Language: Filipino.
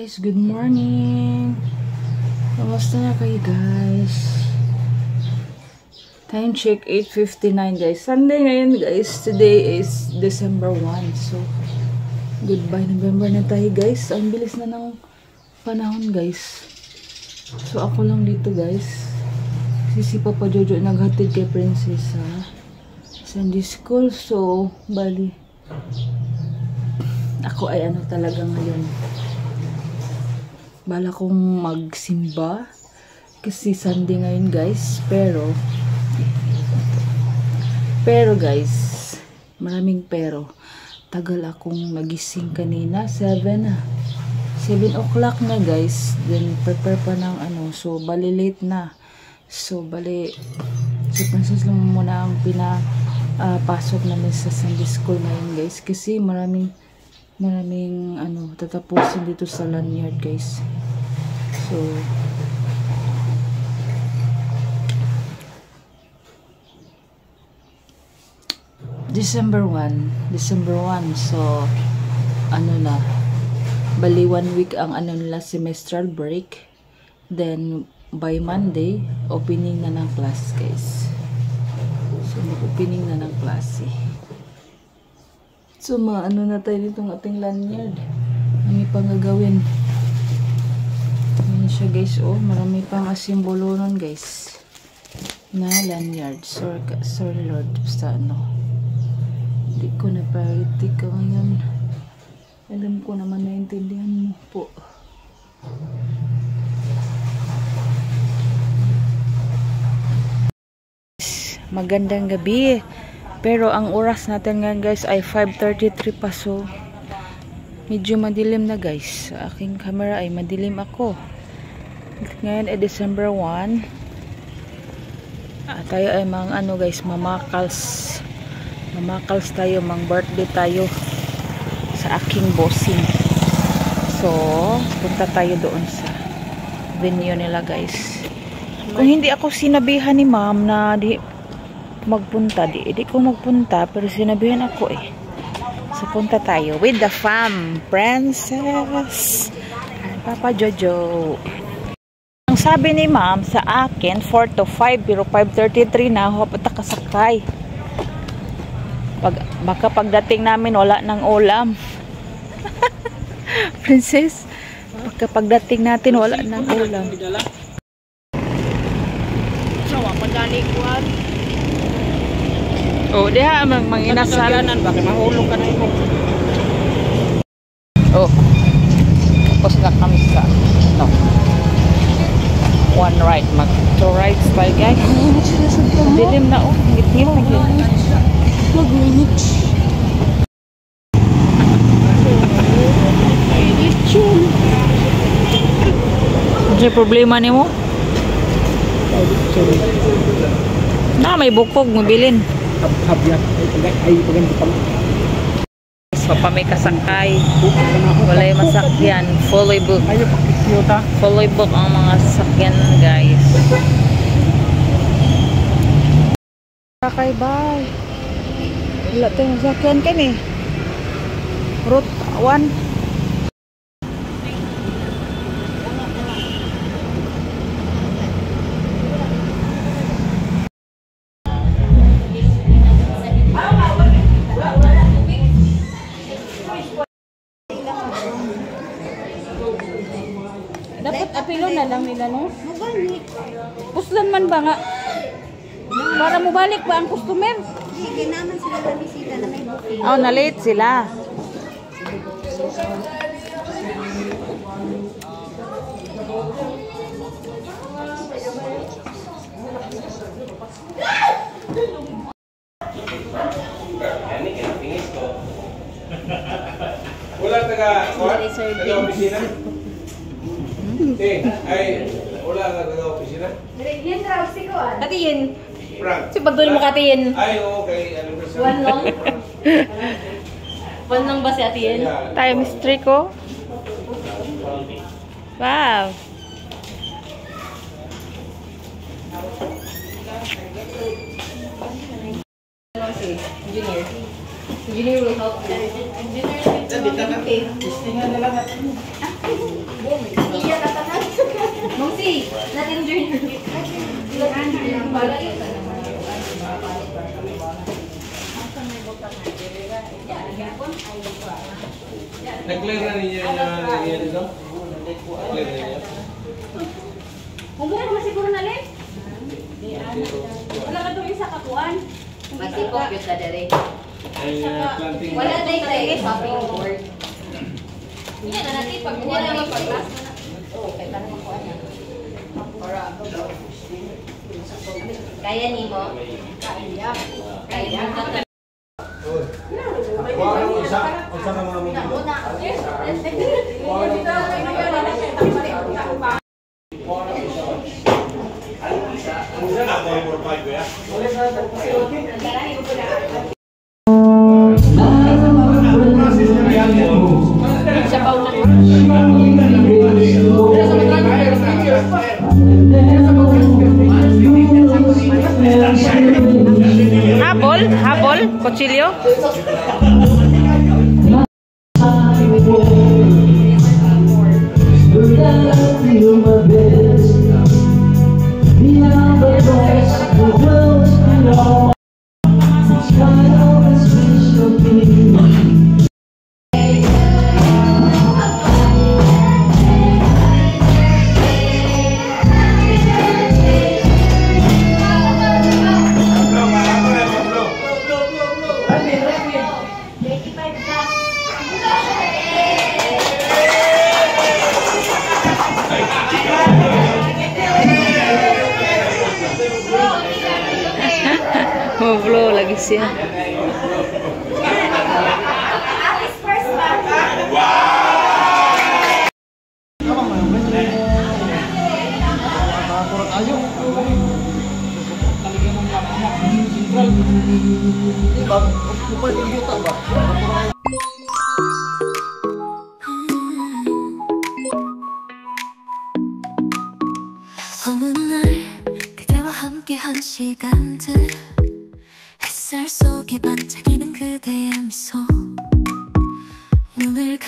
guys, good morning. Kamusta na kayo guys? Time check 8:59 guys. Sunday ngayon guys. Today is December 1. So goodbye November na tayo guys. Ang bilis na ng panahon guys. So ako lang dito guys. Si Papa Jojo naghatid kay Princess sa Sunday school. So bali ako ay ano talaga ngayon. Bala kong magsimba kasi Sunday ngayon guys. Pero guys, maraming pero. Tagal akong nagising kanina. 7 o'clock na guys. Then prepare pa ng ano. So bali late na. So bali si Princess lang muna ang pasok namin sa Sunday school ngayon guys. Kasi maraming ano tatapusin dito sa lanyard guys. So December 1 so ano na bali 1 week ang ano nila semestral break, then by Monday opening na ng class guys. So mag-opening na ng klase. So maano na tayo dito ng ating lanyard. Marami pang gagawin. Ayan siya guys. Oh, marami pang simbolo nun guys. Na lanyard. Sorry Lord. Basta ano. Hindi ko na priority ka ngayon. Alam ko naman naintindihan mo po. Magandang gabi. Pero ang oras natin ngayon guys ay 5:33 pa, so medyo madilim na guys. Sa aking camera ay madilim ako. Ngayon ay December 1. Tayo ay mga ano guys, mamakals tayo, mang birthday tayo sa aking bossing. So punta tayo doon sa venue nila guys. Kung hindi ako sinabihan ni ma'am na magpunta, di ko magpunta, pero sinabihan ako eh. So punta tayo with the fam, Princess and Papa Jojo. Ang sabi ni ma'am sa akin 4 to 5, pero 5:33 na ako patakasakay. Baka pagdating namin wala nang ulam. Princess, baka pagdating natin wala nang ulam. Sawa padani kuan. Oh, diha manginasal. Bakit mahulog ka na imo? Oh. Tapos na kami sa no. One right. Mag-two rights tayo guys. Dilim na oh. Ngit-ngit na gid. Mag-minutes. Ano problema nimo? Na may bukog mobilin. Habyak ay paganda pa. Papa may kasakay. Walay masakyan. Fully booked. Fully booked ang mga sasakyan guys. Sakay bye. Wala tayong sasakyan kami. Route 1. Dapat apilo na lang nila no? Mabalik. Puslan man ba nga? Para mo balik ba ang customer? Hindi naman sila na bisita na may booking. Oh, na-late sila. Wala taga-opisina? Ay, wala taga-opisina? Katiyin. Frank? Si pagduli mo katiyin. Ay, okay. Ano ba siya? One long? One long ba si atiyin? Tayo mystery ko. Wow. Si engineer. Engineer will help you. Engineer, okay. Nag-clear na ninyo yung nangyari dito? Nag-clear na ninyo? Kumuha naman siguro na rin. Wala ka doon isa kapuan. Masipok yun sa dere. Ay, planting. Wala na yung tayo shopping board. Yan na natin pag wala na yung pag-class mo na. Oo, kaya tanong ako ano. Kaya ni mo? Kaya. Kaya. Unsa ka mga mga Una. Unsa na ako yung 4-5 ya? Habol? Habol? Kutsilyo? Flow lagi siya. 어느 날 그대와 함께한 시간들 햇살 속에 반짝이는 그대의 미소 눈을